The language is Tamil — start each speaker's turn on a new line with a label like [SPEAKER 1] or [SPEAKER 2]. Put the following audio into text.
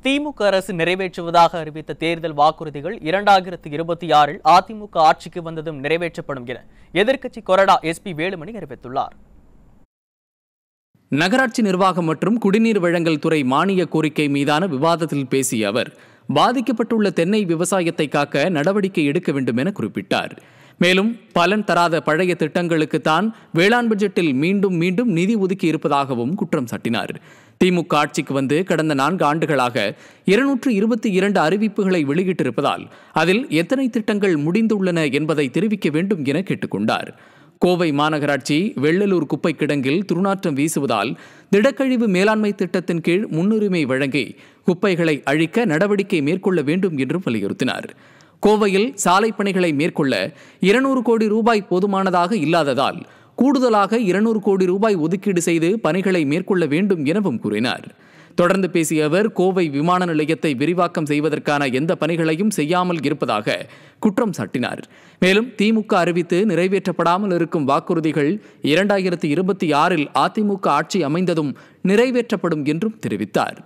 [SPEAKER 1] திமுக அரசு நிறைவேற்றுவதாக அறிவித்த தேர்தல் வாக்குறுதிகள் 2026 அதிமுக ஆட்சிக்கு வந்ததும் நிறைவேற்றப்படும் என எதிர்க்கட்சி கொறடா எஸ்பி வேலுமணி அறிவித்துள்ளார்.
[SPEAKER 2] நகராட்சி நிர்வாகம் மற்றும் குடிநீர் வழங்கல் துறை மானிய கோரிக்கை மீதான விவாதத்தில் பேசிய அவர், பாதிக்கப்பட்டுள்ள தென்னை விவசாயத்தை காக்க நடவடிக்கை எடுக்க வேண்டும் என குறிப்பிட்டார். மேலும் பலன் தராத பழைய திட்டங்களுக்குத்தான் வேளாண் பட்ஜெட்டில் மீண்டும் மீண்டும் நிதி ஒதுக்கி இருப்பதாகவும் குற்றம் சாட்டினார். திமுக ஆட்சிக்கு வந்து கடந்த 4 ஆண்டுகளாக 222 அறிவிப்புகளை வெளியிட்டிருப்பதால் அதில் எத்தனை திட்டங்கள் முடிந்துள்ளன என்பதை தெரிவிக்க வேண்டும் என கேட்டுக்கொண்டார். கோவை மாநகராட்சி வெள்ளலூர் குப்பை கிடங்கில் துர்நாற்றம் வீசுவதால் திடக்கழிவு மேலாண்மை திட்டத்தின் கீழ் முன்னுரிமை வழங்கி குப்பைகளை அழிக்க நடவடிக்கை மேற்கொள்ள வேண்டும் என்றும் வலியுறுத்தினார். கோவையில் சாலை பணிகளை மேற்கொள்ள 200 கோடி ரூபாய் போதுமானதாக இல்லாததால் கூடுதலாக 200 கோடி ரூபாய் ஒதுக்கீடு செய்து பணிகளை மேற்கொள்ள வேண்டும் எனவும் கூறினார். தொடர்ந்து பேசிய அவர், கோவை விமான நிலையத்தை விரிவாக்கம் செய்வதற்கான எந்த பணிகளையும் செய்யாமல் இருப்பதாக குற்றம் சாட்டினார். மேலும் திமுக அறிவித்து நிறைவேற்றப்படாமல் இருக்கும் வாக்குறுதிகள் 2026 அதிமுக ஆட்சி அமைந்ததும் நிறைவேற்றப்படும் என்றும் தெரிவித்தார்.